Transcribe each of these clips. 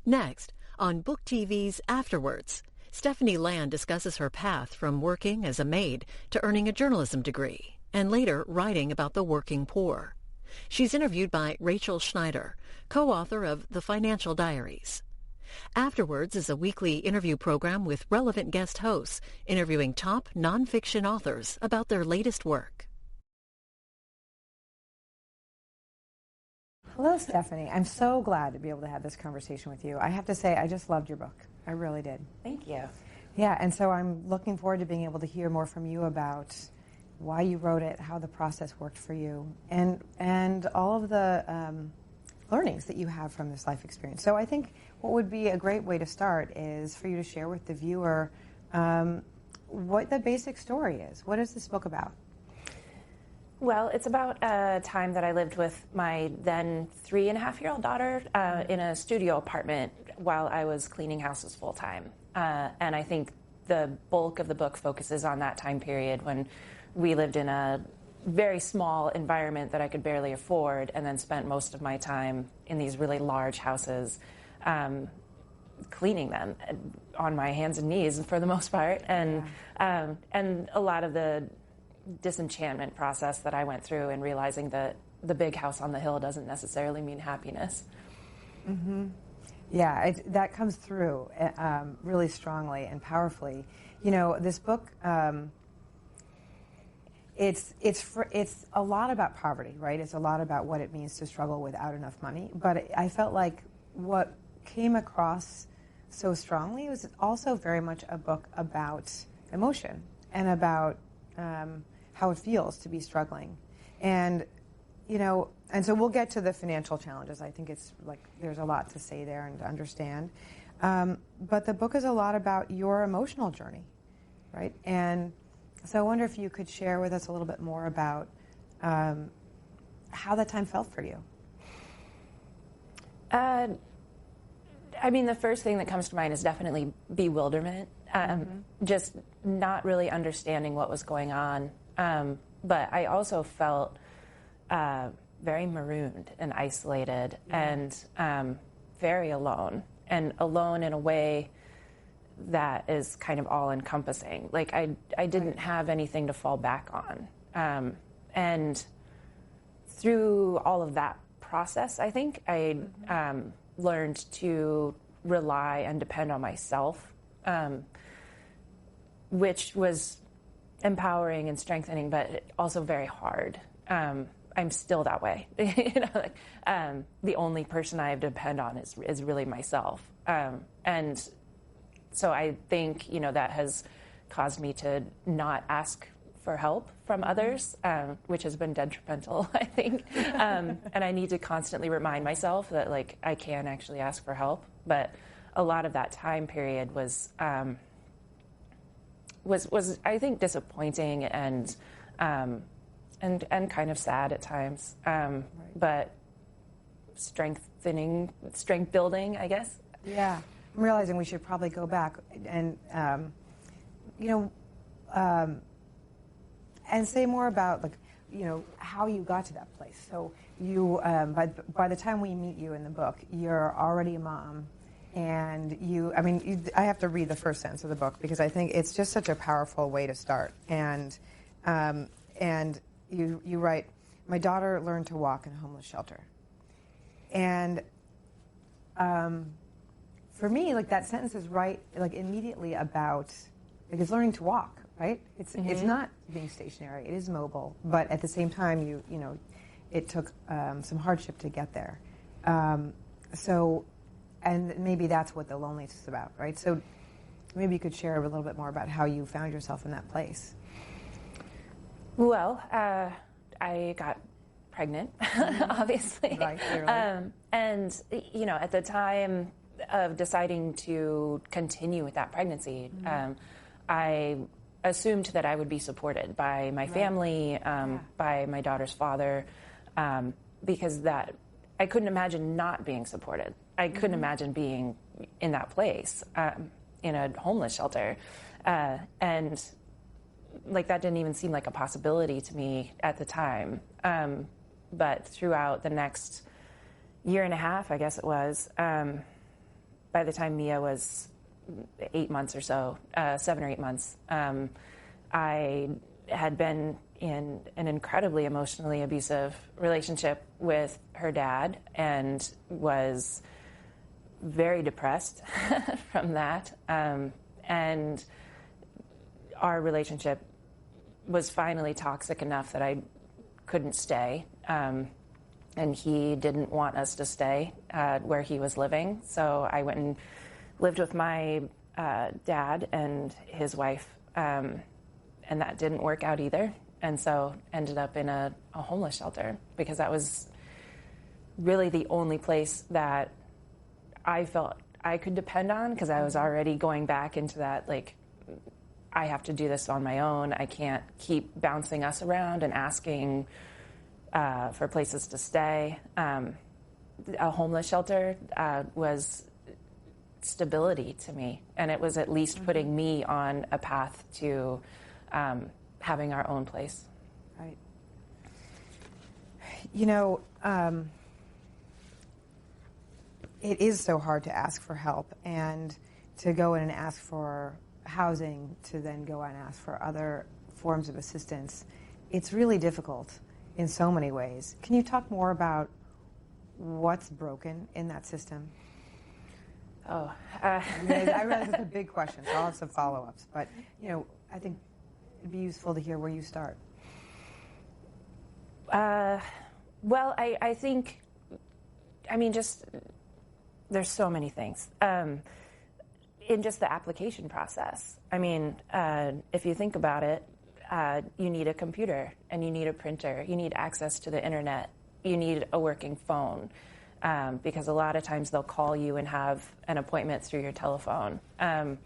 Next, on Book TV's Afterwards, Stephanie Land discusses her path from working as a maid to earning a journalism degree and later writing about the working poor. She's interviewed by Rachel Schneider, co-author of The Financial Diaries. Afterwards is a weekly interview program with relevant guest hosts interviewing top nonfiction authors about their latest work. Hello, Stephanie. I'm so glad to be able to have this conversation with you. I have to say, I just loved your book. I really did. Thank you. Yeah, and so I'm looking forward to being able to hear more from you about why you wrote it, how the process worked for you, and all of the learnings that you have from this life experience. So I think what would be a great way to start is for you to share with the viewer what the basic story is. What is this book about? Well, it's about a time that I lived with my then 3.5-year-old daughter in a studio apartment while I was cleaning houses full time. And I think the bulk of the book focuses on that time period when we lived in a very small environment that I could barely afford, and then spent most of my time in these really large houses cleaning them on my hands and knees for the most part. And a lot of the disenchantment process that I went through in realizing that the big house on the hill doesn't necessarily mean happiness. Mm-hmm. Yeah, that comes through really strongly and powerfully. You know, this book, it's a lot about poverty, right? It's a lot about what it means to struggle without enough money. But I felt like what came across so strongly was also very much a book about emotion and about how it feels to be struggling. And, you know, and so we'll get to the financial challenges. I think it's like there's a lot to say there and to understand. But the book is a lot about your emotional journey, right? And so I wonder if you could share with us a little bit more about how that time felt for you. I mean, the first thing that comes to mind is definitely bewilderment. Just not really understanding what was going on. But I also felt very marooned and isolated and very alone. And alone in a way that is kind of all-encompassing. Like, I didn't have anything to fall back on. And through all of that process, I think I learned to rely and depend on myself, which was empowering and strengthening, but also very hard. I'm still that way. You know, like, the only person I depend on is really myself. And so I think, you know, that has caused me to not ask for help from others, which has been detrimental, I think. And I need to constantly remind myself that, like, I can actually ask for help. But a lot of that time period was I think disappointing and kind of sad at times, but strength building, I guess. Yeah, I'm realizing we should probably go back and and say more about, like, you know, how you got to that place. So you, by the time we meet you in the book, you're already a mom. And I have to read the first sentence of the book because I think it's just such a powerful way to start. And you write, "My daughter learned to walk in a homeless shelter." And for me, like, that sentence is right, like, immediately about, like, it's learning to walk, right? It's not being stationary. It is mobile, but at the same time, you know, it took some hardship to get there. And maybe that's what the loneliness is about, right? So maybe you could share a little bit more about how you found yourself in that place. Well, I got pregnant, obviously. Right, clearly. And, you know, at the time of deciding to continue with that pregnancy, I assumed that I would be supported by my family, by my daughter's father, because that I couldn't imagine not being supported. I couldn't imagine being in that place, in a homeless shelter. And, like, that didn't even seem like a possibility to me at the time. But throughout the next year and a half, I guess it was, by the time Mia was 8 months or so, 7 or 8 months, I had been in an incredibly emotionally abusive relationship with her dad and was very depressed from that. And our relationship was finally toxic enough that I couldn't stay. And he didn't want us to stay where he was living. So I went and lived with my dad and his wife. And that didn't work out either. And so ended up in a homeless shelter because that was really the only place that I felt I could depend on, because I was already going back into that, like, I have to do this on my own. I can't keep bouncing us around and asking for places to stay. A homeless shelter was stability to me, and it was at least putting me on a path to having our own place. Right. You know, it is so hard to ask for help and to go in and ask for housing, to then go and ask for other forms of assistance. It's really difficult in so many ways. Can you talk more about what's broken in that system? Oh, I realize it's a big question, so I'll have some follow-ups. But, you know, I think it'd be useful to hear where you start. Well, I think, I mean, just, there's so many things. In just the application process. I mean, if you think about it, you need a computer and you need a printer. You need access to the internet. You need a working phone, because a lot of times they'll call you and have an appointment through your telephone. And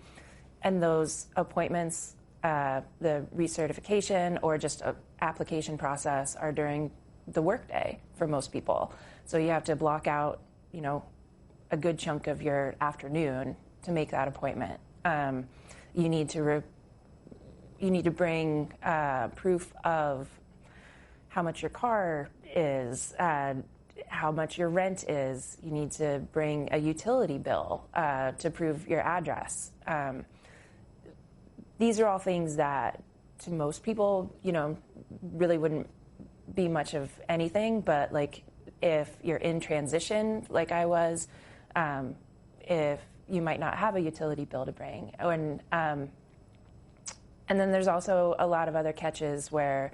those appointments, the recertification or just an application process are during the workday for most people. So you have to block out, you know, a good chunk of your afternoon to make that appointment. You need to bring proof of how much your car is, how much your rent is. You need to bring a utility bill to prove your address. These are all things that to most people, you know, really wouldn't be much of anything, but like if you're in transition like I was, if you might not have a utility bill to bring. And then there's also a lot of other catches where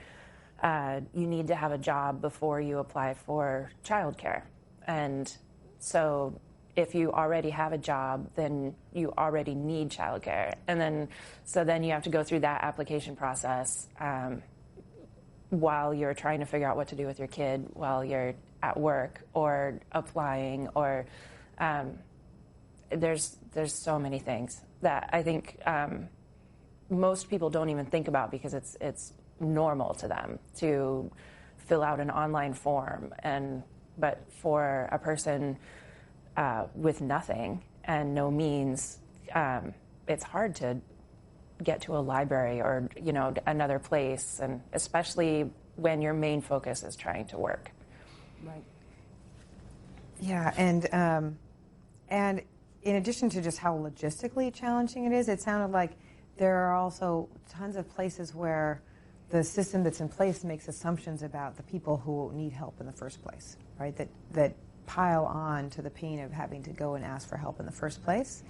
you need to have a job before you apply for childcare. And so if you already have a job, then you already need childcare. And then, so then you have to go through that application process while you're trying to figure out what to do with your kid while you're at work or applying, or there's so many things that I think most people don't even think about because it's normal to them to fill out an online form, but for a person with nothing and no means, it's hard to get to a library or, you know, another place, and especially when your main focus is trying to work. Right. Yeah, and in addition to just how logistically challenging it is, it sounded like there are also tons of places where the system that's in place makes assumptions about the people who need help in the first place, right? That pile on to the pain of having to go and ask for help in the first place,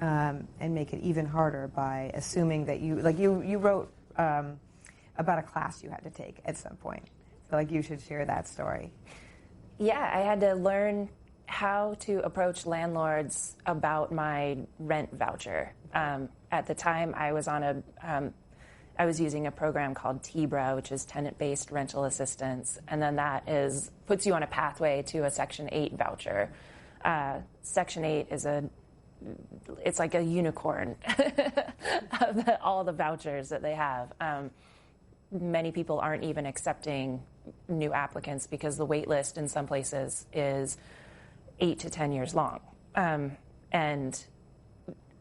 and make it even harder by assuming that you wrote about a class you had to take at some point. So like you should share that story. Yeah, I had to learn how to approach landlords about my rent voucher. At the time, I was using a program called TBRA, which is tenant-based rental assistance, and then that puts you on a pathway to a Section 8 voucher. Section 8 it's like a unicorn of all the vouchers that they have. Many people aren't even accepting new applicants because the wait list in some places is 8 to 10 years long. And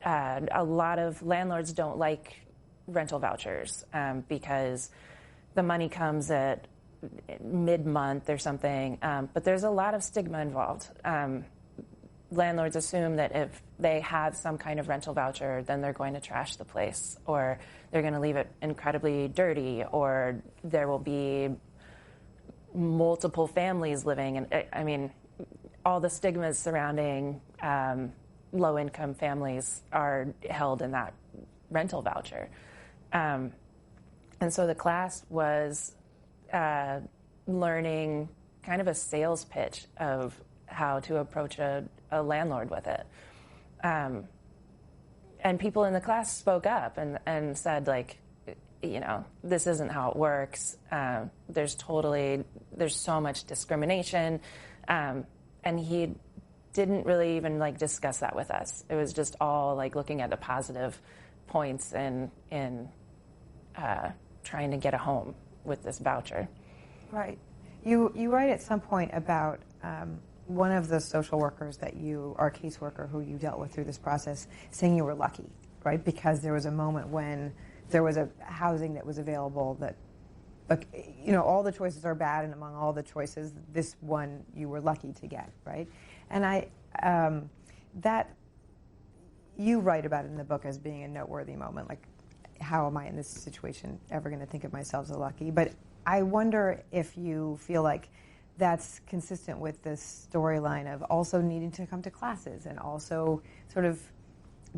a lot of landlords don't like rental vouchers because the money comes at mid-month or something, but there's a lot of stigma involved. landlords assume that if they have some kind of rental voucher, then they're going to trash the place, or they're going to leave it incredibly dirty, or there will be multiple families living. And I mean, all the stigmas surrounding low-income families are held in that rental voucher. And so the class was learning kind of a sales pitch of how to approach a landlord with it. And people in the class spoke up and said, like, this isn't how it works. There's so much discrimination. And he didn't really even like discuss that with us. It was just all like looking at the positive points in trying to get a home with this voucher. Right. You write at some point about one of the social workers that our caseworker who you dealt with through this process, saying you were lucky, right? Because there was a moment when there was a housing that was available that, all the choices are bad, and among all the choices, this one you were lucky to get, right? And that you write about it in the book as being a noteworthy moment, like, how am I in this situation ever going to think of myself as lucky? But I wonder if you feel like that's consistent with this storyline of also needing to come to classes and also sort of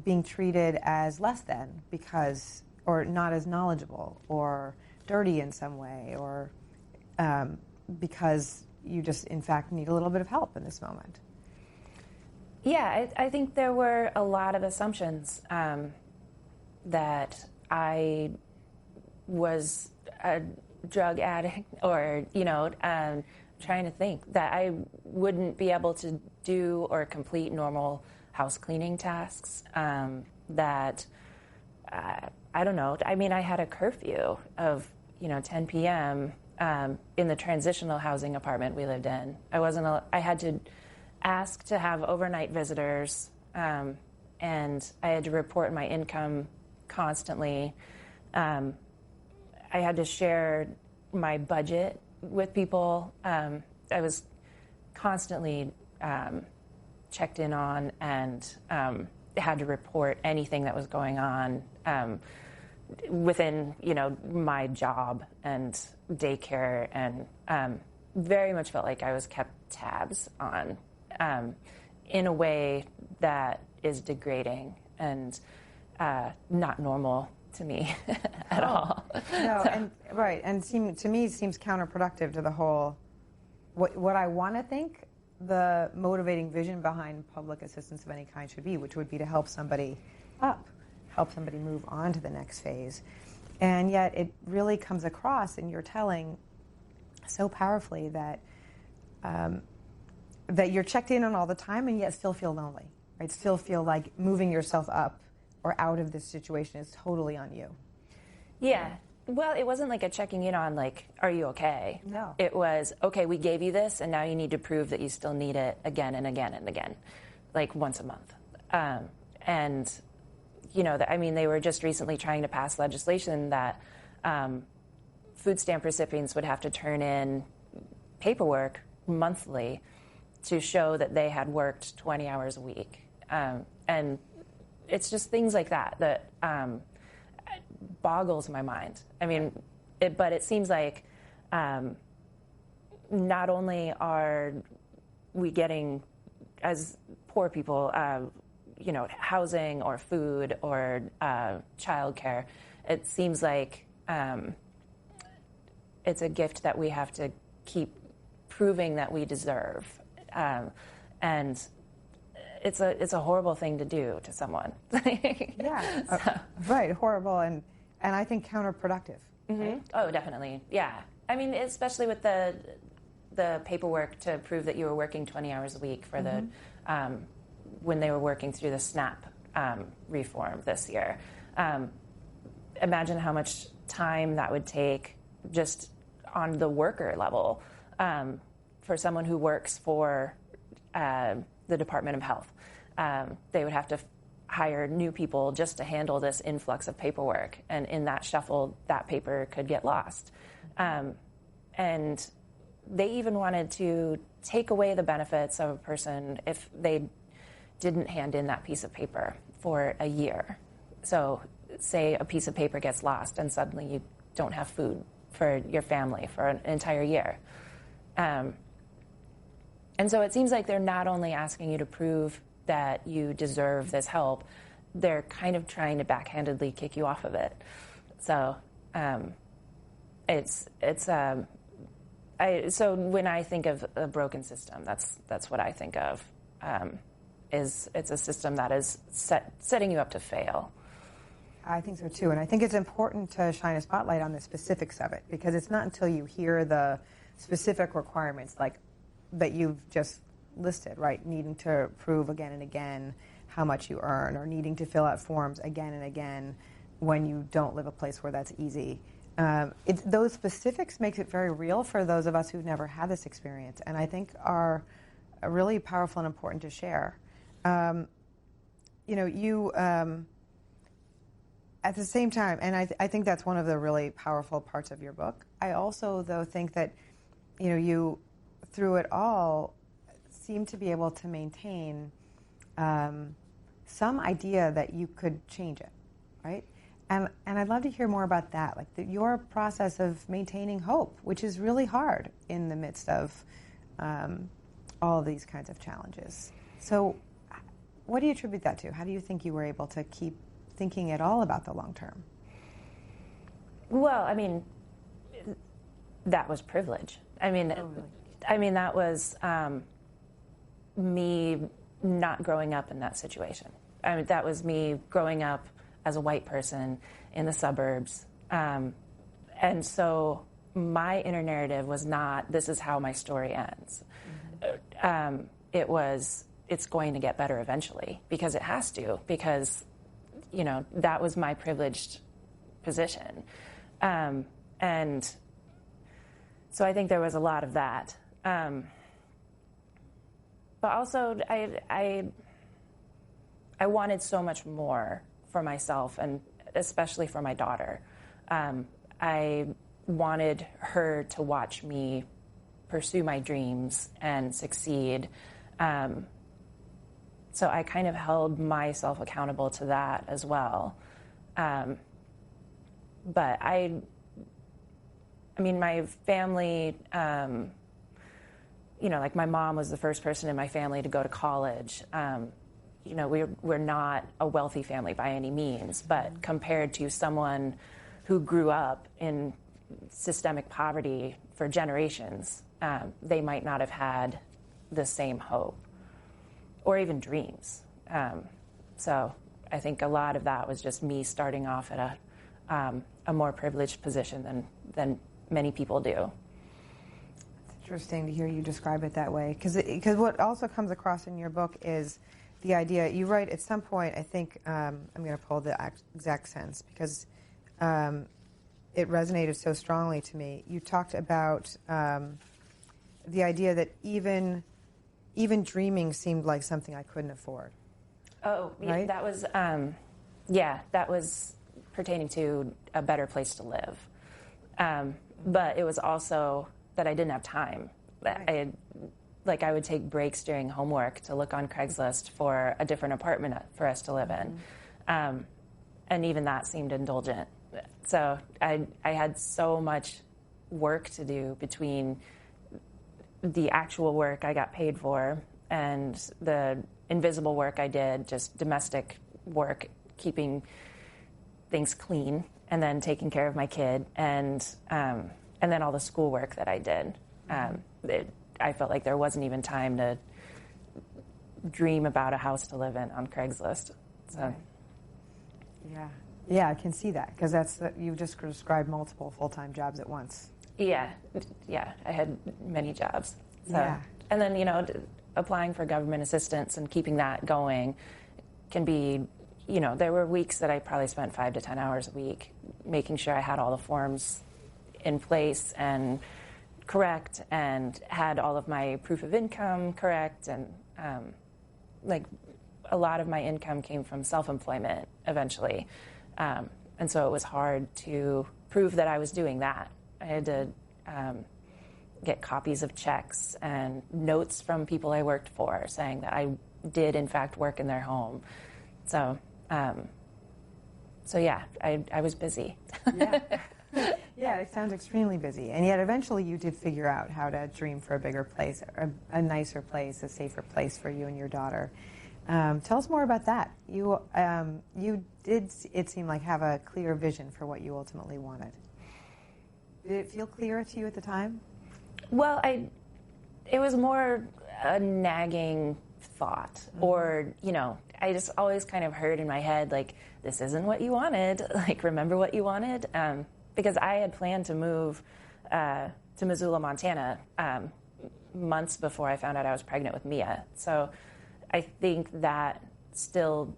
being treated as less than because, or not as knowledgeable or dirty in some way, or because you just, in fact, need a little bit of help in this moment. Yeah, I think there were a lot of assumptions that I was a drug addict, or, trying to think that I wouldn't be able to do or complete normal house cleaning tasks, that, I don't know, I mean, I had a curfew of, 10 p.m. In the transitional housing apartment we lived in. I had to ask to have overnight visitors, and I had to report my income constantly. I had to share my budget with people. I was constantly checked in on, and had to report anything that was going on within, my job and daycare, and very much felt like I was kept tabs on in a way that is degrading and not normal to me at all. No, and right, and to me it seems counterproductive to the whole, what I want to think the motivating vision behind public assistance of any kind should be, which would be to help somebody up, help somebody move on to the next phase. And yet it really comes across in your telling so powerfully that that you're checked in on all the time and yet still feel lonely, right? Still feel like moving yourself up or out of this situation is totally on you. Yeah. Well, it wasn't like a checking in on, like, are you okay? No. It was, okay, we gave you this, and now you need to prove that you still need it again and again and again, like once a month. And, they were just recently trying to pass legislation that food stamp recipients would have to turn in paperwork monthly to show that they had worked 20 hours a week. And it's just things like that boggles my mind. I mean, but it seems like not only are we getting, as poor people, housing or food or childcare, it seems like it's a gift that we have to keep proving that we deserve. And it's a horrible thing to do to someone. Yeah, right, horrible, and I think counterproductive. Mm-hmm. Right? Oh, definitely, yeah. I mean, especially with the paperwork to prove that you were working 20 hours a week for the when they were working through the SNAP reform this year. Imagine how much time that would take just on the worker level for someone who works for the Department of Health. They would have to hire new people just to handle this influx of paperwork. And in that shuffle, that paper could get lost. And they even wanted to take away the benefits of a person if they didn't hand in that piece of paper for a year. So say a piece of paper gets lost and suddenly you don't have food for your family for an entire year. And so it seems like they're not only asking you to prove that you deserve this help, they're kind of trying to backhandedly kick you off of it. So so when I think of a broken system, that's what I think of. Is it's a system that is setting you up to fail. I think so too, and I think it's important to shine a spotlight on the specifics of it, because it's not until you hear the specific requirements like that you've just listed, right? Needing to prove again and again how much you earn, or needing to fill out forms again and again when you don't live a place where that's easy. Those specifics makes it very real for those of us who've never had this experience, and I think are really powerful and important to share. At the same time, and I think that's one of the really powerful parts of your book. I also, though, think that, you, through it all, seem to be able to maintain some idea that you could change it, right? And I'd love to hear more about that, like your process of maintaining hope, which is really hard in the midst of all of these kinds of challenges. So what do you attribute that to? How do you think you were able to keep thinking at all about the long term? Well, I mean, that was privilege. I mean, that was me not growing up in that situation. I mean, that was me growing up as a white person in the suburbs. And so my inner narrative was not, this is how my story ends. Mm-hmm. It was, it's going to get better eventually, because it has to, because, that was my privileged position. And so I think there was a lot of that. But also, I wanted so much more for myself, and especially for my daughter. I wanted her to watch me pursue my dreams and succeed. So I kind of held myself accountable to that as well. But I mean, my family, like my mom was the first person in my family to go to college. We're not a wealthy family by any means, but compared to someone who grew up in systemic poverty for generations, they might not have had the same hope or even dreams. So I think a lot of that was just me starting off at a more privileged position than many people do. It's interesting to hear you describe it that way, because what also comes across in your book is the idea, you write at some point, I think, I'm going to pull the exact sentence because it resonated so strongly to me. You talked about the idea that even dreaming seemed like something I couldn't afford. Oh, right? That was, that was pertaining to a better place to live. But it was also that I didn't have time. Right. I would take breaks during homework to look on Craigslist for a different apartment for us to live in. And even that seemed indulgent. So I had so much work to do between the actual work I got paid for and the invisible work I did, just domestic work, keeping things clean, and then taking care of my kid, and then all the schoolwork that I did. I felt like there wasn't even time to dream about a house to live in on Craigslist. So, yeah, I can see that, because you've just described multiple full-time jobs at once. Yeah, I had many jobs. So, yeah. And then, applying for government assistance and keeping that going can be, there were weeks that I probably spent 5 to 10 hours a week making sure I had all the forms in place and correct, and had all of my proof of income correct, and a lot of my income came from self-employment eventually, and so it was hard to prove that I was doing that. I had to get copies of checks and notes from people I worked for saying that I did in fact work in their home. So, yeah, I was busy. Yeah. Yeah, it sounds extremely busy. And yet eventually you did figure out how to dream for a bigger place, a nicer place, a safer place for you and your daughter. Tell us more about that. You did, it seemed like, have a clear vision for what you ultimately wanted. Did it feel clearer to you at the time? Well, it was more a nagging thought, or, I just always kind of heard in my head, like, this isn't what you wanted. Like, remember what you wanted? Because I had planned to move to Missoula, Montana, months before I found out I was pregnant with Mia. So I think that still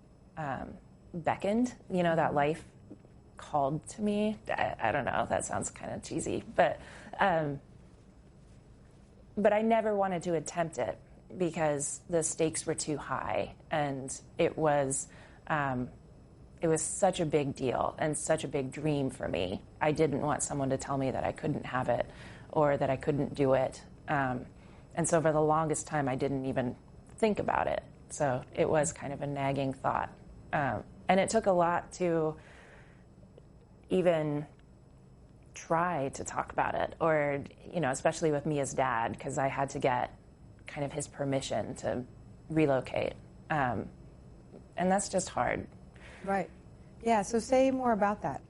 beckoned, that life called to me. I don't know, that sounds kind of cheesy, but I never wanted to attempt it because the stakes were too high, and it was such a big deal and such a big dream for me. I didn't want someone to tell me that I couldn't have it or that I couldn't do it. And so for the longest time, I didn't even think about it. So it was kind of a nagging thought. And it took a lot to even try to talk about it, or, especially with Mia's dad, because I had to get kind of his permission to relocate. And that's just hard. Right. Yeah, so say more about that.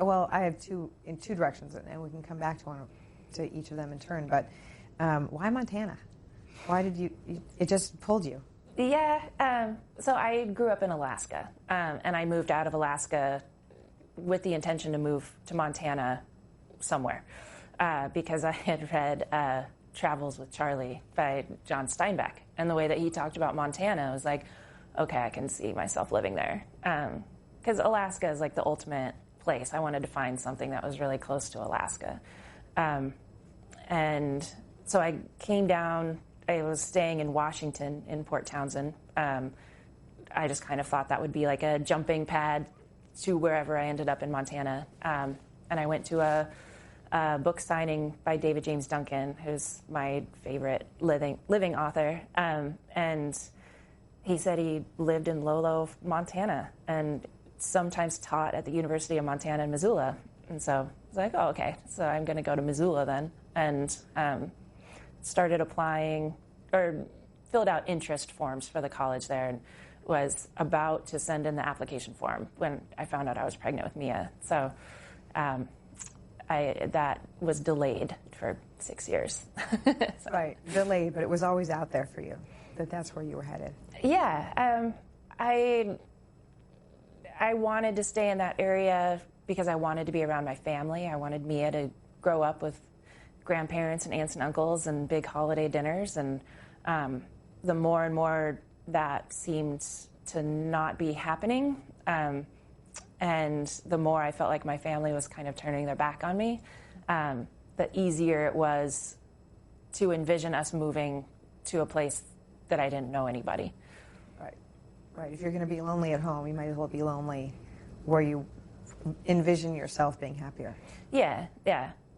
Well, I have in two directions, and we can come back to each of them in turn, but why Montana? Why did it just pulled you? Yeah, so I grew up in Alaska, and I moved out of Alaska with the intention to move to Montana somewhere, because I had read Travels with Charlie by John Steinbeck, and the way that he talked about Montana was like, okay, I can see myself living there. Because Alaska is like the ultimate place. I wanted to find something that was really close to Alaska. And so I came down. I was staying in Washington, in Port Townsend. I just kind of thought that would be like a jumping pad to wherever I ended up in Montana. And I went to a book signing by David James Duncan, who's my favorite living author. And he said he lived in Lolo, Montana, and sometimes taught at the University of Montana in Missoula. And so I was like, oh, okay, so I'm going to go to Missoula then. And started applying, or filled out interest forms for the college there, and was about to send in the application form when I found out I was pregnant with Mia. So that was delayed for 6 years. So. Right, delayed, but it was always out there for you, that's where you were headed. Yeah, I wanted to stay in that area because I wanted to be around my family. I wanted Mia to grow up with grandparents and aunts and uncles and big holiday dinners. And the more and more that seemed to not be happening, and the more I felt like my family was kind of turning their back on me, the easier it was to envision us moving to a place that I didn't know anybody. Right. If you're going to be lonely at home, you might as well be lonely where you envision yourself being happier. Yeah.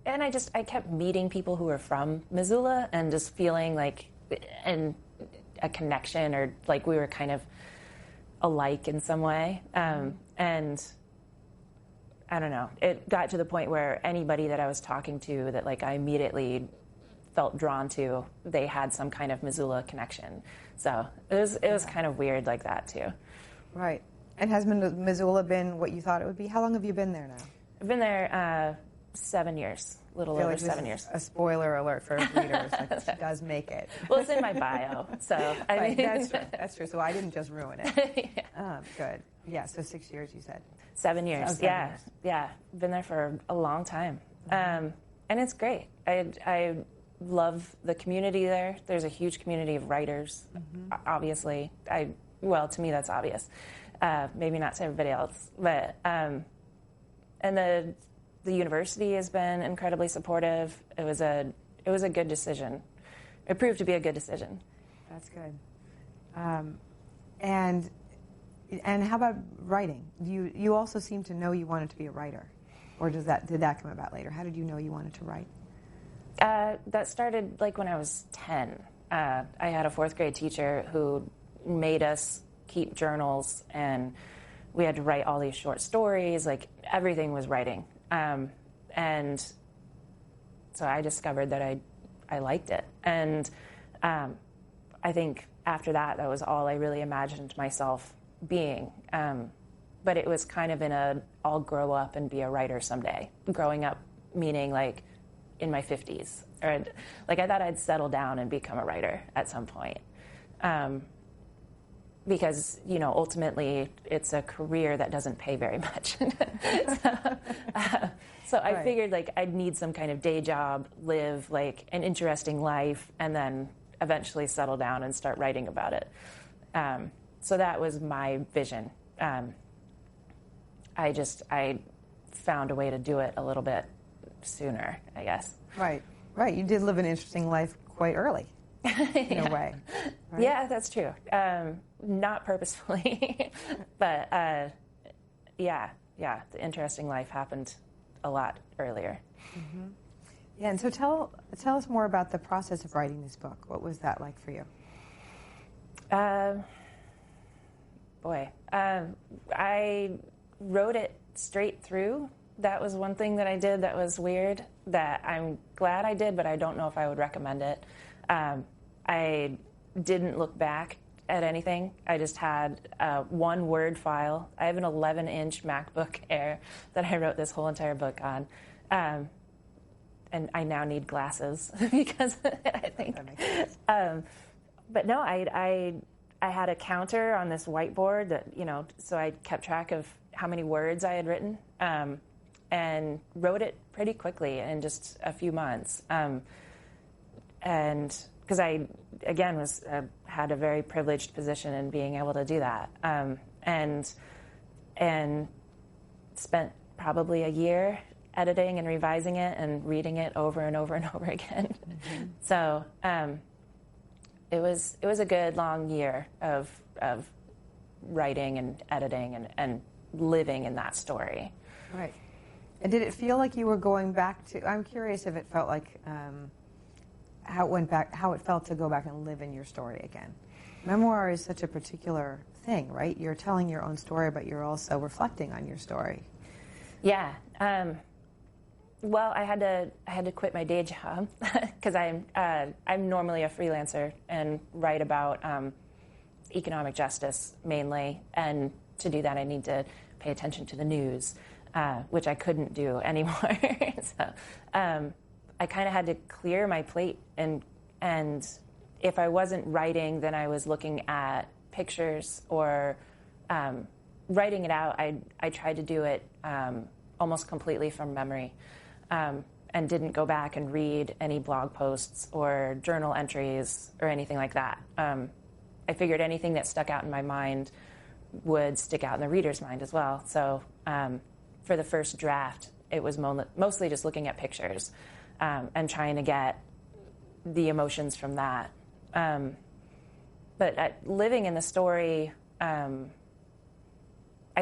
And I kept meeting people who were from Missoula and just feeling like a connection, or like we were kind of alike in some way. And I don't know, it got to the point where anybody that I was talking to that like I immediately felt drawn to, they had some kind of Missoula connection. So it was kind of weird like that too. Right. And has Missoula been what you thought it would be? How long have you been there now? I've been there 7 years, a little over 7 years. A spoiler alert for readers, like she does make it. Well, it's in my bio, so I mean. That's true. So I didn't just ruin it. Yeah. Good. Yeah. So 6 years, you said. 7 years. 7 yeah. years. Yeah. Been there for a long time, and it's great. I love the community there. There's a huge community of writers. Obviously, to me that's obvious. Maybe not to everybody else, but and the university has been incredibly supportive. It was a good decision. It proved to be a good decision. That's good. And how about writing? You also seem to know you wanted to be a writer, or did that come about later? How did you know you wanted to write? That started like when I was 10. I had a fourth grade teacher who made us keep journals, and we had to write all these short stories. Like, everything was writing. And so I discovered that I liked it. And I think after that, that was all I really imagined myself being. But it was kind of in I'll grow up and be a writer someday. Growing up meaning like in my 50s. Or like I thought I'd settle down and become a writer at some point. Because, ultimately it's a career that doesn't pay very much. So I figured like I'd need some kind of day job, live like an interesting life, and then eventually settle down and start writing about it. So that was my vision. I found a way to do it a little bit sooner, I guess. Right. You did live an interesting life quite early, in a way. Right? Yeah, that's true. Not purposefully, but yeah, the interesting life happened a lot earlier. Mm-hmm. Yeah, and so tell us more about the process of writing this book. What was that like for you? I wrote it straight through. That was one thing that I did that was weird, that I'm glad I did, but I don't know if I would recommend it. I didn't look back at anything. I just had one Word file. I have an 11-inch MacBook Air that I wrote this whole entire book on. And I now need glasses because of it, I think. That makes sense. But no, I had a counter on this whiteboard that, so I kept track of how many words I had written, and wrote it pretty quickly in just a few months. And because I, again, had a very privileged position in being able to do that, and spent probably a year editing and revising it and reading it over and over and over again. Mm-hmm. So it was a good long year of writing and editing and living in that story. Right. And did it feel like you were going back to? I'm curious if it felt like how it felt to go back and live in your story again. Memoir is such a particular thing, right? You're telling your own story, but you're also reflecting on your story. Yeah. Well, I had to quit my day job because I'm normally a freelancer and write about economic justice mainly, and to do that I need to pay attention to the news, which I couldn't do anymore. So I kind of had to clear my plate, and if I wasn't writing, then I was looking at pictures or writing it out. I tried to do it almost completely from memory. And didn't go back and read any blog posts or journal entries or anything like that. I figured anything that stuck out in my mind would stick out in the reader's mind as well. So for the first draft, it was mostly just looking at pictures and trying to get the emotions from that. But living in the story, I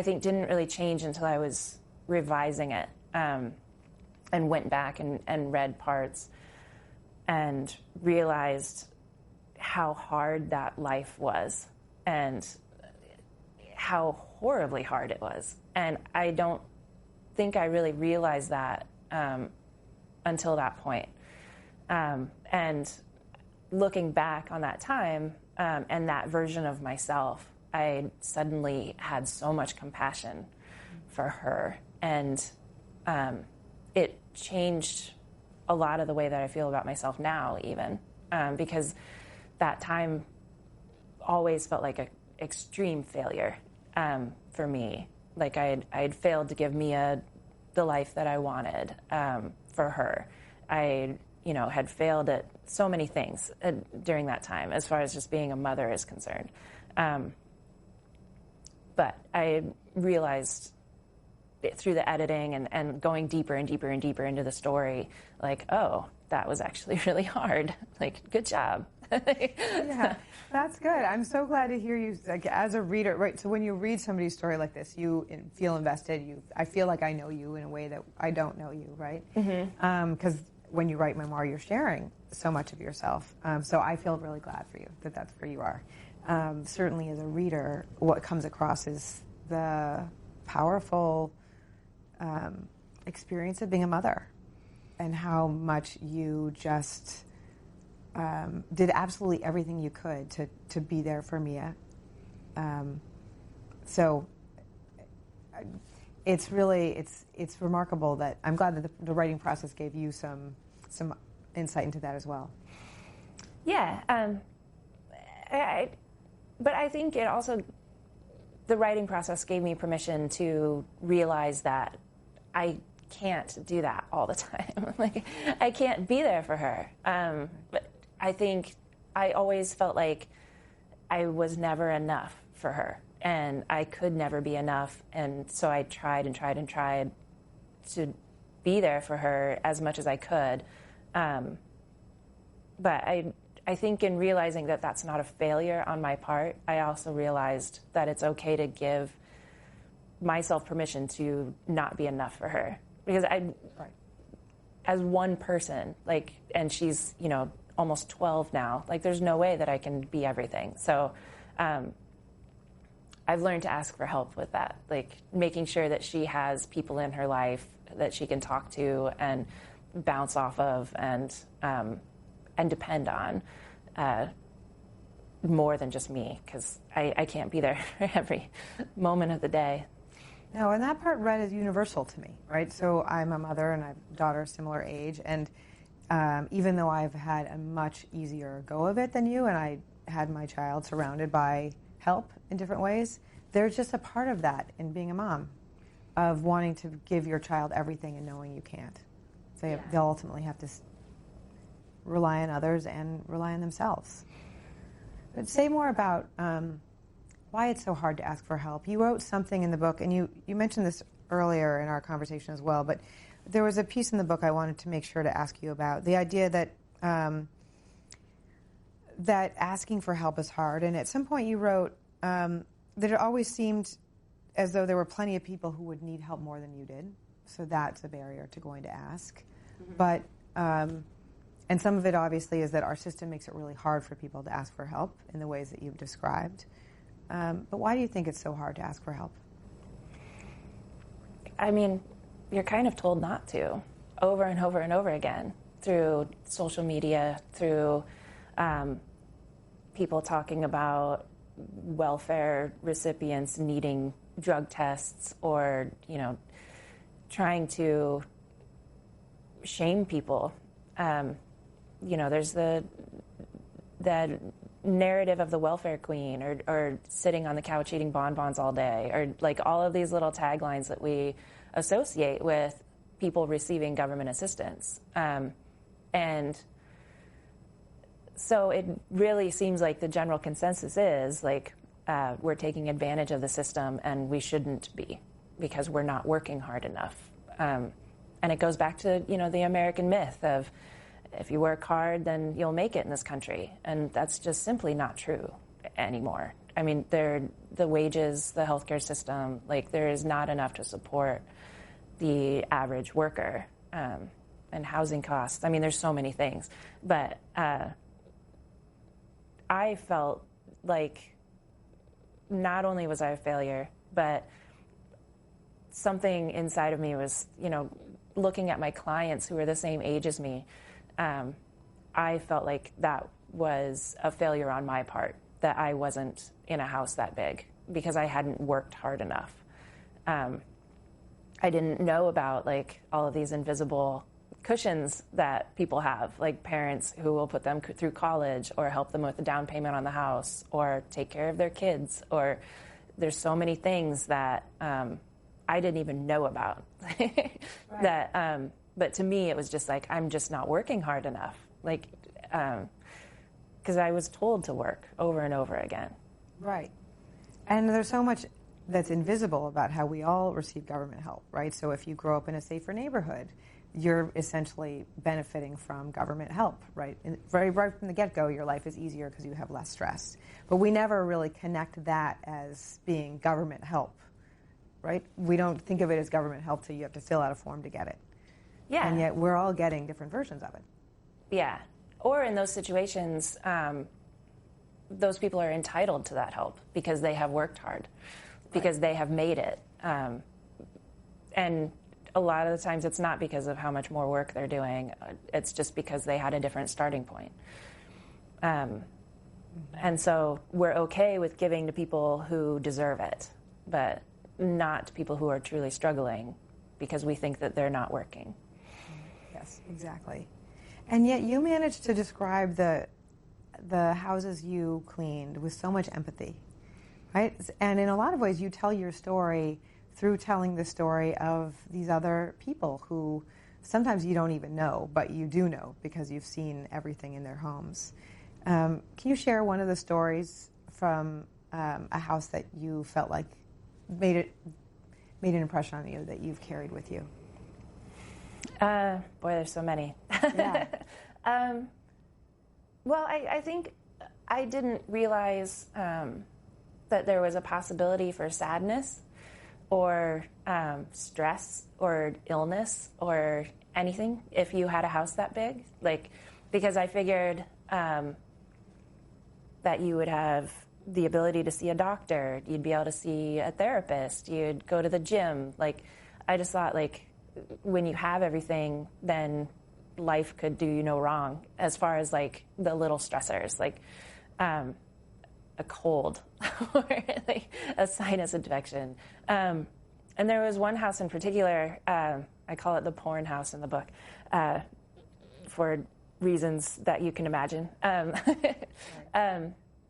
think didn't really change until I was revising it. And went back and read parts and realized how hard that life was and how horribly hard it was. And I don't think I really realized that until that point. And looking back on that time and that version of myself, I suddenly had so much compassion for her. And it changed a lot of the way that I feel about myself now, even, because that time always felt like an extreme failure for me. Like I had failed to give Mia the life that I wanted for her. I, had failed at so many things during that time, as far as just being a mother is concerned. But I realized through the editing and going deeper and deeper and deeper into the story, like, oh, that was actually really hard. Like, good job. Yeah, that's good. I'm so glad to hear you, like, as a reader, right? So when you read somebody's story like this, you feel invested. I feel like I know you in a way that I don't know you, right? Because when you write memoir, you're sharing so much of yourself. So I feel really glad for you that that's where you are. certainly as a reader, what comes across is the powerful experience of being a mother, and how much you just did absolutely everything you could to be there for Mia. So it's really it's remarkable that I'm glad that the writing process gave you some insight into that as well. Yeah, but I think it also, the writing process gave me permission to realize that I can't do that all the time. Like, I can't be there for her. But I think I always felt like I was never enough for her, and I could never be enough. And so I tried and tried and tried to be there for her as much as I could. But I think in realizing that that's not a failure on my part, I also realized that it's okay to give myself permission to not be enough for her. Because as one person, like, and she's, almost 12 now, like, there's no way that I can be everything. So I've learned to ask for help with that, like making sure that she has people in her life that she can talk to and bounce off of and depend on more than just me, because I can't be there every moment of the day. No, and that part read as universal to me, right? So I'm a mother and I have a daughter similar age, and even though I've had a much easier go of it than you, and I had my child surrounded by help in different ways, there's just a part of that in being a mom, of wanting to give your child everything and knowing you can't. They'll ultimately have to rely on others and rely on themselves. But say more about why it's so hard to ask for help. You wrote something in the book, and you mentioned this earlier in our conversation as well, but there was a piece in the book I wanted to make sure to ask you about, the idea that that asking for help is hard. And at some point you wrote that it always seemed as though there were plenty of people who would need help more than you did. So that's a barrier to going to ask. Mm-hmm. But and some of it obviously is that our system makes it really hard for people to ask for help in the ways that you've described. But why do you think it's so hard to ask for help? I mean, you're kind of told not to, over and over and over again, through social media, through people talking about welfare recipients needing drug tests, or, trying to shame people. There's the narrative of the welfare queen, or sitting on the couch eating bonbons all day, or like all of these little taglines that we associate with people receiving government assistance. And so it really seems like the general consensus is like we're taking advantage of the system, and we shouldn't be, because we're not working hard enough. And it goes back to, the American myth of, if you work hard, then you'll make it in this country. And that's just simply not true anymore. I mean, the wages, the healthcare system, like, there is not enough to support the average worker, and housing costs. I mean, there's so many things. But I felt like not only was I a failure, but something inside of me was, looking at my clients who were the same age as me, I felt like that was a failure on my part, that I wasn't in a house that big because I hadn't worked hard enough. I didn't know about like all of these invisible cushions that people have, like parents who will put them through college, or help them with the down payment on the house, or take care of their kids, or there's so many things that I didn't even know about. Right. That, but to me, it was just like, I'm just not working hard enough. Like, because I was told to work over and over again. Right. And there's so much that's invisible about how we all receive government help, right? So if you grow up in a safer neighborhood, you're essentially benefiting from government help, right? And right from the get-go, your life is easier because you have less stress. But we never really connect that as being government help, right? We don't think of it as government help till you have to fill out a form to get it. Yeah. And yet we're all getting different versions of it. Yeah. Or in those situations, those people are entitled to that help because they have worked hard, because they have made it. And a lot of the times it's not because of how much more work they're doing. It's just because they had a different starting point. And so we're okay with giving to people who deserve it, but not to people who are truly struggling because we think that they're not working. Yes, exactly. And yet you managed to describe the houses you cleaned with so much empathy, right? And in a lot of ways you tell your story through telling the story of these other people who sometimes you don't even know, but you do know because you've seen everything in their homes. Can you share one of the stories from a house that you felt like made an impression on you that you've carried with you? Boy, there's so many. Yeah. Well, I think I didn't realize that there was a possibility for sadness or stress or illness or anything if you had a house that big. Because I figured that you would have the ability to see a doctor, you'd be able to see a therapist, you'd go to the gym. I just thought, when you have everything, then life could do you no wrong as far as, the little stressors, a cold or, a sinus infection. And there was one house in particular, I call it the porn house in the book, for reasons that you can imagine.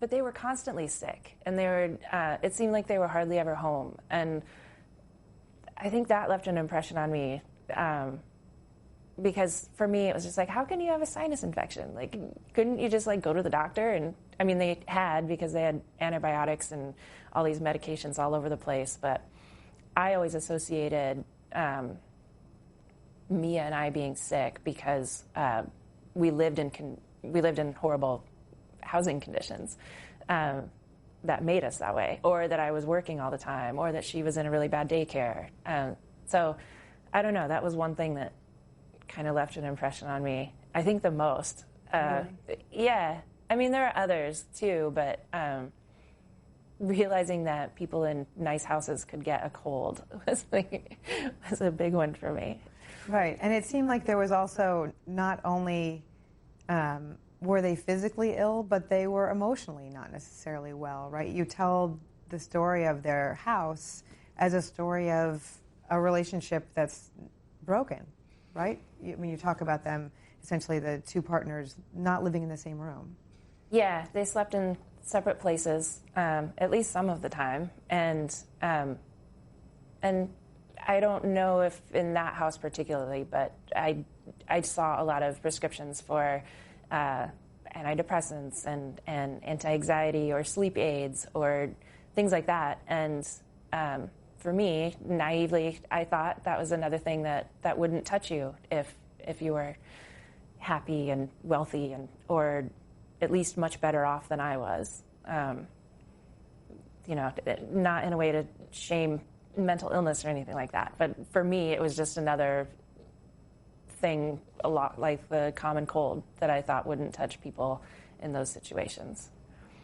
But they were constantly sick, and it seemed like they were hardly ever home. And I think that left an impression on me, because for me it was just how can you have a sinus infection? Couldn't you just go to the doctor? And I mean, they had, because they had antibiotics and all these medications all over the place. But I always associated Mia and I being sick because we lived in horrible housing conditions that made us that way, or that I was working all the time, or that she was in a really bad daycare. So I don't know, that was one thing that kind of left an impression on me, I think the most. Really? Yeah, I mean, there are others too, but realizing that people in nice houses could get a cold was a big one for me. Right, and it seemed like there was also not only were they physically ill, but they were emotionally not necessarily well, right? You tell the story of their house as a story of a relationship that's broken, right? When you talk about them, essentially the two partners not living in the same room. Yeah, they slept in separate places, at least some of the time, and I don't know if in that house particularly, but I saw a lot of prescriptions for antidepressants and anti-anxiety or sleep aids or things like that. And for me, naively, I thought that was another thing that wouldn't touch you if you were happy and wealthy or at least much better off than I was. Not in a way to shame mental illness or anything like that. But for me, it was just another thing, a lot like the common cold, that I thought wouldn't touch people in those situations.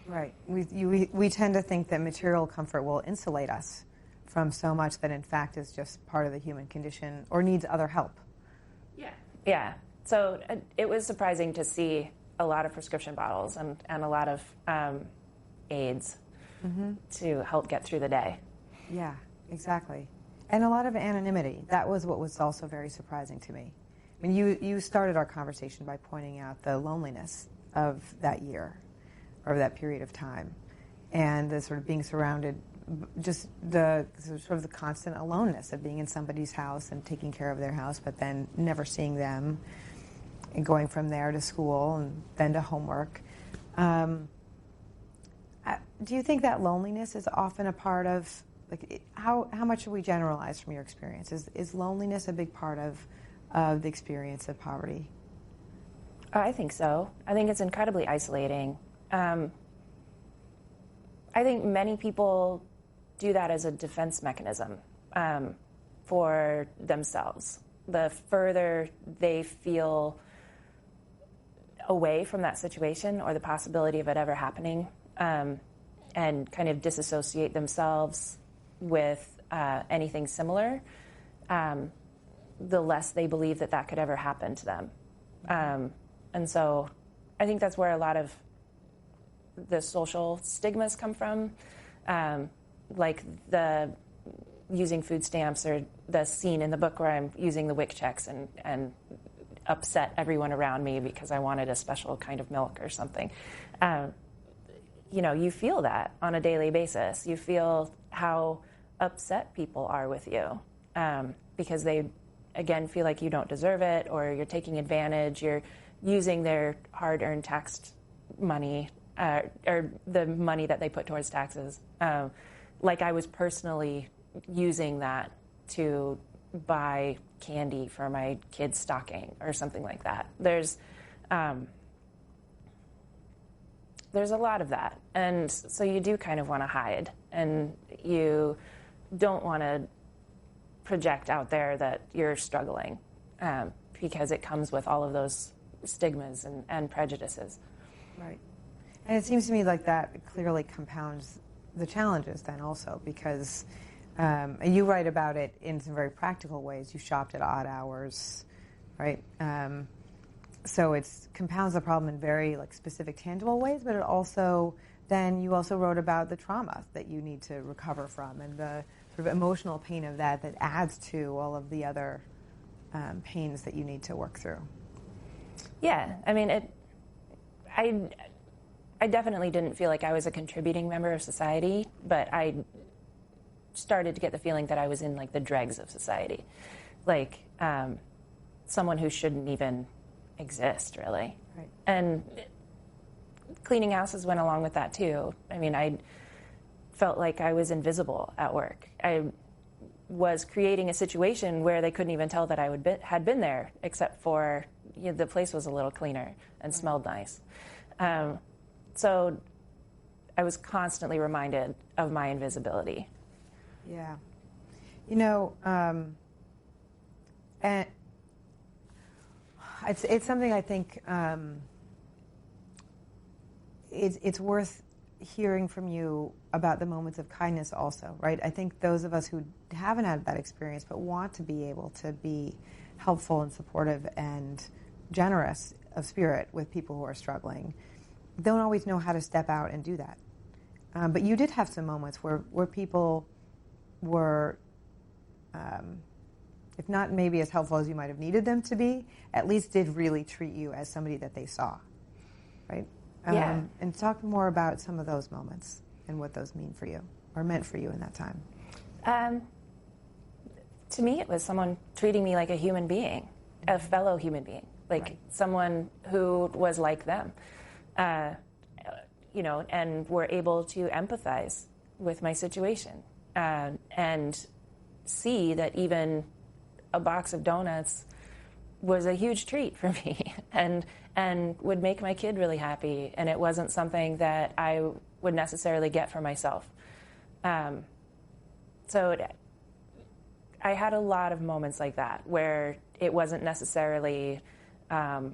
Right. We tend to think that material comfort will insulate us from so much that in fact is just part of the human condition or needs other help. Yeah. So it was surprising to see a lot of prescription bottles and a lot of aids to help get through the day. Yeah, exactly. And a lot of anonymity. That was what was also very surprising to me. I mean, you started our conversation by pointing out the loneliness of that year, or that period of time, and the sort of being surrounded, just the sort of the constant aloneness of being in somebody's house and taking care of their house, but then never seeing them, and going from there to school and then to homework. Do you think that loneliness is often a part of, how much should we generalize from your experience? Is loneliness a big part of the experience of poverty? I think so. I think it's incredibly isolating. I think many people do that as a defense mechanism for themselves. The further they feel away from that situation or the possibility of it ever happening, and kind of disassociate themselves with anything similar, the less they believe that that could ever happen to them. And so I think that's where a lot of the social stigmas come from, like the using food stamps, or the scene in the book where I'm using the WIC checks and upset everyone around me because I wanted a special kind of milk or something. You feel that on a daily basis. You feel how upset people are with you because they, again, feel like you don't deserve it, or you're taking advantage, you're using their hard-earned taxed money, or the money that they put towards taxes. Like I was personally using that to buy candy for my kid's stocking or something like that. There's a lot of that. And so you do kind of want to hide, and you don't want to project out there that you're struggling because it comes with all of those stigmas and prejudices. Right. And it seems to me like that clearly compounds the challenges then also, because and you write about it in some very practical ways. You shopped at odd hours, right? So it compounds the problem in very specific, tangible ways, but it also, then you also wrote about the trauma that you need to recover from, and the sort of emotional pain of that adds to all of the other pains that you need to work through. Yeah, I mean, I definitely didn't feel like I was a contributing member of society, but I started to get the feeling that I was in the dregs of society, someone who shouldn't even exist, really. Right. And cleaning houses went along with that too. I mean, I felt like I was invisible at work. I was creating a situation where they couldn't even tell that I had been there, except for the place was a little cleaner and smelled nice. So I was constantly reminded of my invisibility. Yeah. And it's something I think it's worth hearing from you about the moments of kindness also, right? I think those of us who haven't had that experience but want to be able to be helpful and supportive and generous of spirit with people who are struggling don't always know how to step out and do that. But you did have some moments where people were, if not maybe as helpful as you might have needed them to be, at least did really treat you as somebody that they saw, right? Yeah. And talk more about some of those moments and what those mean for you, or meant for you in that time. To me, it was someone treating me like a human being, a fellow human being, Right. someone who was like them, and were able to empathize with my situation and see that even a box of donuts was a huge treat for me and would make my kid really happy, and it wasn't something that I would necessarily get for myself. So I had a lot of moments like that where it wasn't necessarily, I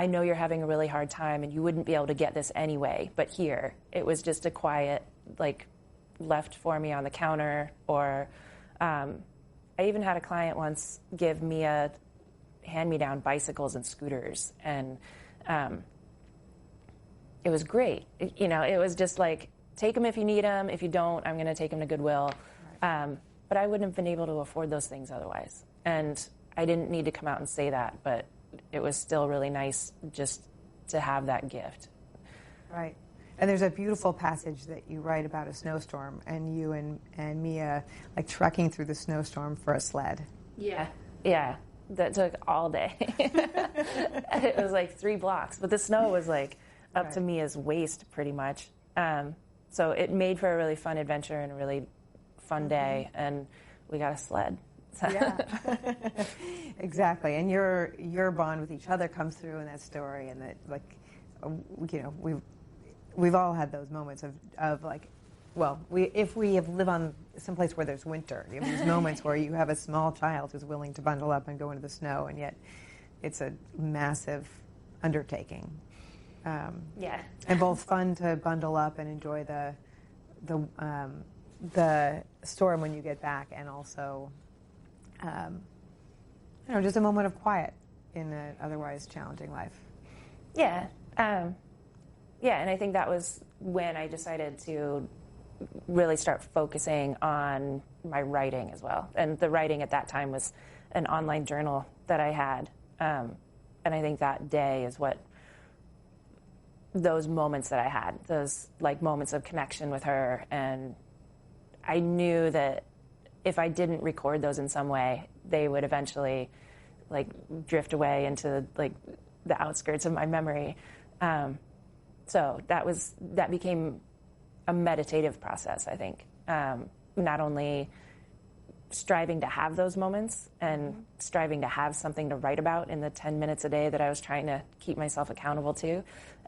know you're having a really hard time and you wouldn't be able to get this anyway, but here, it was just a quiet, left for me on the counter, or I even had a client once give me a hand-me-down bicycles and scooters, and it was great. It was just take them if you need them. If you don't, I'm going to take them to Goodwill. Right. But I wouldn't have been able to afford those things otherwise. And I didn't need to come out and say that, but it was still really nice just to have that gift. Right. And there's a beautiful passage that you write about a snowstorm, and you and Mia trekking through the snowstorm for a sled. Yeah. Yeah. That took all day. It was 3 blocks, but the snow was up to Mia's waist pretty much. So it made for a really fun adventure and a really fun day, and we got a sled. Yeah, exactly. And your bond with each other comes through in that story, and that we've all had those moments of if we have lived on someplace where there's winter, you have these moments where you have a small child who's willing to bundle up and go into the snow, and yet it's a massive undertaking. Yeah. And both fun to bundle up and enjoy the storm when you get back, and also, just a moment of quiet in an otherwise challenging life. Yeah. And I think that was when I decided to really start focusing on my writing as well. And the writing at that time was an online journal that I had. And I think that day is what those moments that I had, those like moments of connection with her. And I knew that if I didn't record those in some way, they would eventually like drift away into like the outskirts of my memory. So that became a meditative process, I think. Not only striving to have those moments and striving to have something to write about in the 10 minutes a day that I was trying to keep myself accountable to,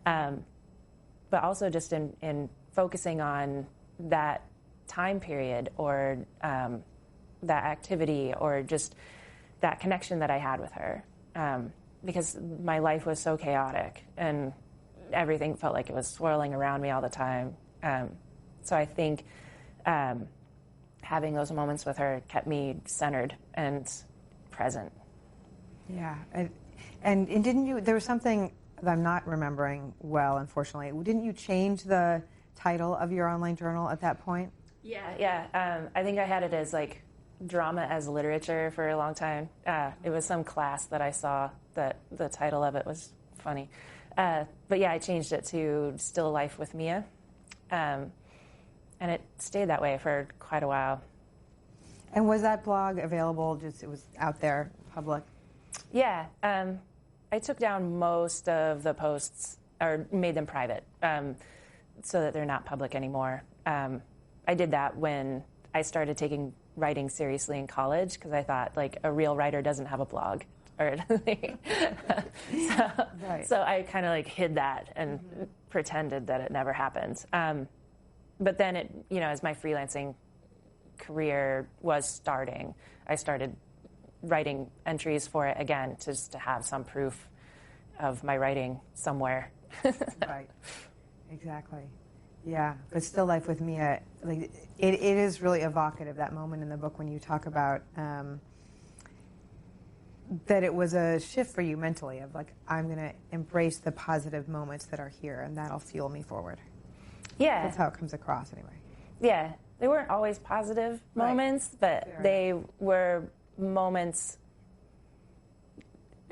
but also just in focusing on that time period or that activity or just that connection that I had with her. Because my life was so chaotic and everything felt like it was swirling around me all the time. So I think having those moments with her kept me centered and present. Yeah. And didn't you, there was something that I'm not remembering well, unfortunately. Didn't you change the title of your online journal at that point? Yeah. I think I had it as like drama as literature for a long time. It was some class that I saw that the title of it was funny. But yeah, I changed it to Still Life with Mia. And it stayed that way for quite a while. And was that blog available, it was out there, public? Yeah. I took down most of the posts, or made them private, so that they're not public anymore. I did that when I started taking writing seriously in college, because I thought, like, a real writer doesn't have a blog. Or so I kind of like hid that and pretended that it never happened. But then it, as my freelancing career was starting, I started writing entries for it again, just to have some proof of my writing somewhere. Right. Exactly. Yeah. But Still Life with Mia, like it is really evocative, that moment in the book when you talk about that it was a shift for you mentally of like, I'm going to embrace the positive moments that are here and that'll fuel me forward. Yeah. That's how it comes across anyway. Yeah. They weren't always positive moments, but they were moments,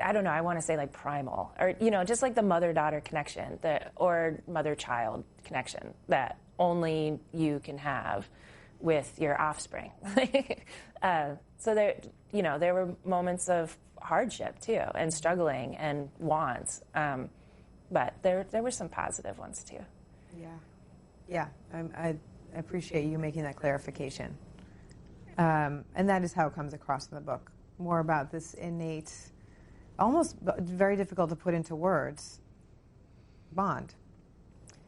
I don't know, I want to say like primal, or, just like the mother-daughter connection or mother-child connection that only you can have with your offspring. So there were moments of hardship too, and struggling and wants, but there were some positive ones too. Yeah. I appreciate you making that clarification. And that is how it comes across in the book. More about this innate, almost very difficult to put into words, bond.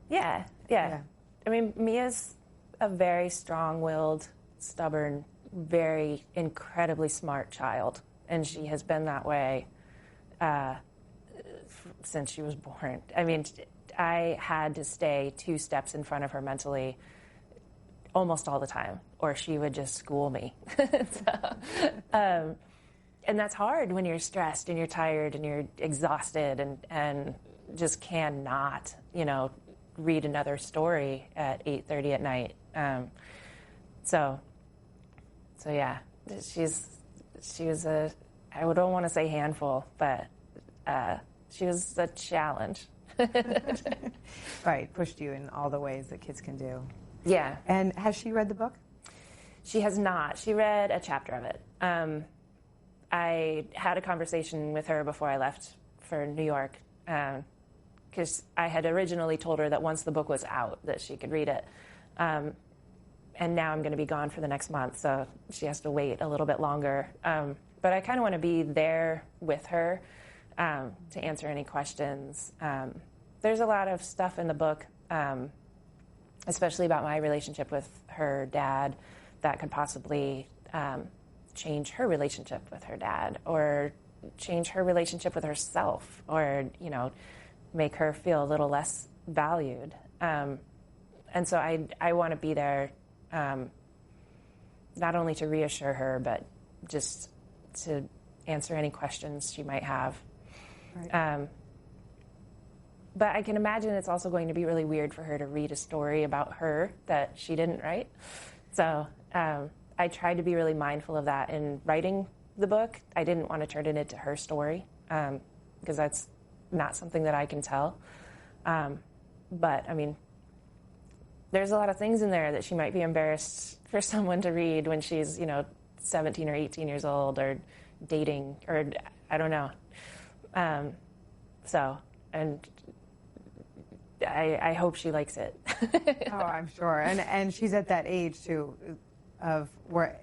Yeah. I mean, Mia's a very strong-willed, stubborn, very incredibly smart child, and she has been that way since she was born. I mean, I had to stay 2 steps in front of her mentally almost all the time, or she would just school me. And that's hard when you're stressed and you're tired and you're exhausted and just cannot, read another story at 8:30 at night. So yeah, she was I don't want to say handful, but she was a challenge. Right, pushed you in all the ways that kids can do. Yeah. And has she read the book? She has not. She read a chapter of it. I had a conversation with her before I left for New York, because I had originally told her that once the book was out that she could read it. And now I'm going to be gone for the next month, so she has to wait a little bit longer. But I kind of want to be there with her to answer any questions. There's a lot of stuff in the book, especially about my relationship with her dad, that could possibly change her relationship with her dad, or change her relationship with herself, or, make her feel a little less valued. And so I want to be there, not only to reassure her, but just to answer any questions she might have. Right. But I can imagine it's also going to be really weird for her to read a story about her that she didn't write. So I tried to be really mindful of that in writing the book. I didn't want to turn it into her story, because that's not something that I can tell. But, I mean, there's a lot of things in there that she might be embarrassed for someone to read when she's, 17 or 18 years old, or dating, or I don't know. And I hope she likes it. Oh, I'm sure. And she's at that age, too, of where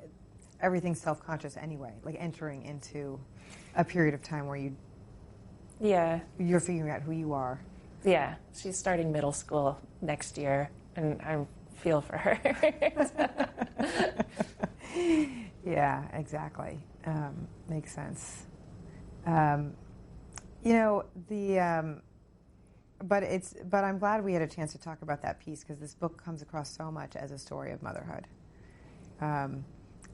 everything's self-conscious anyway, like entering into a period of time where you're figuring out who you are. Yeah, she's starting middle school next year, and I feel for her. Yeah, exactly. Makes sense. But I'm glad we had a chance to talk about that piece, because this book comes across so much as a story of motherhood,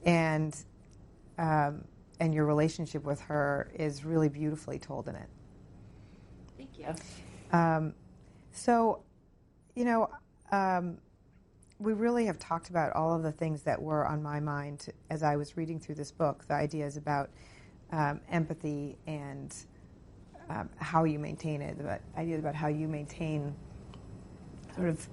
and your relationship with her is really beautifully told in it. Thank you. We really have talked about all of the things that were on my mind as I was reading through this book, the ideas about empathy and how you maintain it, the ideas about how you maintain sort of,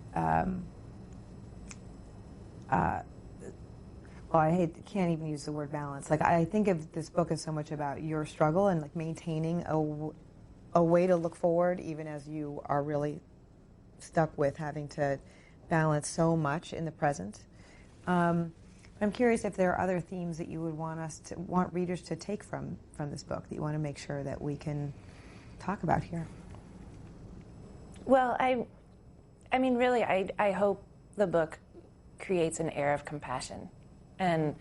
can't even use the word balance. Like, I think of this book as so much about your struggle and like maintaining a way to look forward, even as you are really stuck with having to balance so much in the present. I'm curious if there are other themes that you would want readers to take from this book that you want to make sure that we can talk about here. Well, I mean, really, I hope the book creates an air of compassion, and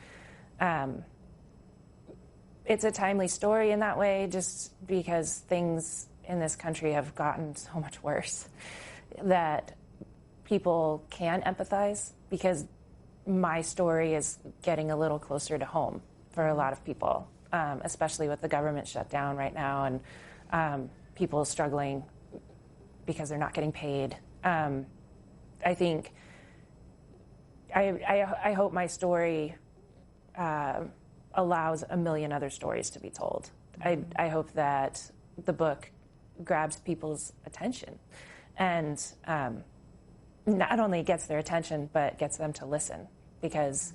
it's a timely story in that way, just because things in this country have gotten so much worse that people can empathize, because my story is getting a little closer to home for a lot of people, especially with the government shutdown right now, and people struggling because they're not getting paid. I think I hope my story allows a million other stories to be told. I hope that the book grabs people's attention, and not only gets their attention, but gets them to listen, because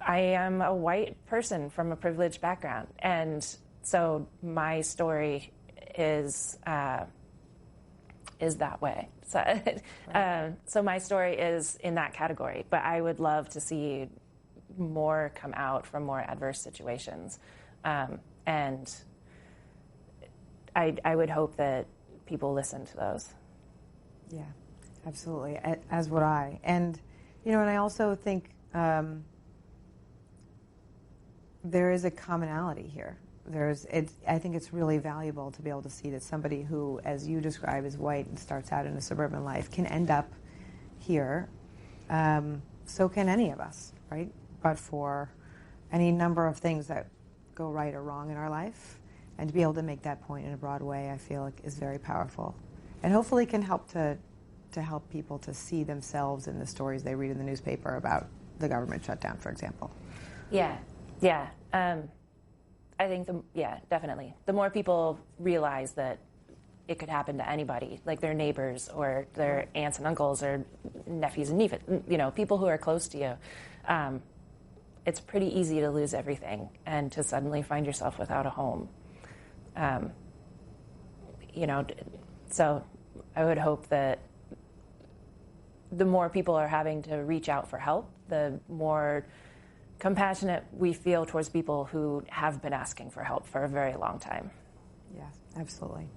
I am a white person from a privileged background, and so my story is that way. So my story is in that category, but I would love to see more come out from more adverse situations, and I would hope that people listen to those. Yeah, absolutely. As would I. And and I also think there is a commonality here. I think it's really valuable to be able to see that somebody who, as you describe, is white and starts out in a suburban life can end up here. So can any of us, right? But for any number of things that go right or wrong in our life, and to be able to make that point in a broad way, I feel like is very powerful, and hopefully can help to help people to see themselves in the stories they read in the newspaper about the government shutdown, for example. Yeah. I think definitely. The more people realize that it could happen to anybody, like their neighbors or their aunts and uncles or nephews and nieces, people who are close to you, it's pretty easy to lose everything and to suddenly find yourself without a home. So I would hope that the more people are having to reach out for help, the more compassionate we feel towards people who have been asking for help for a very long time. Yes, absolutely.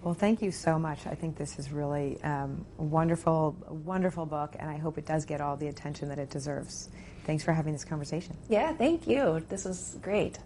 Well, thank you so much. I think this is really a wonderful book, and I hope it does get all the attention that it deserves. Thanks for having this conversation. Yeah, thank you. This was great.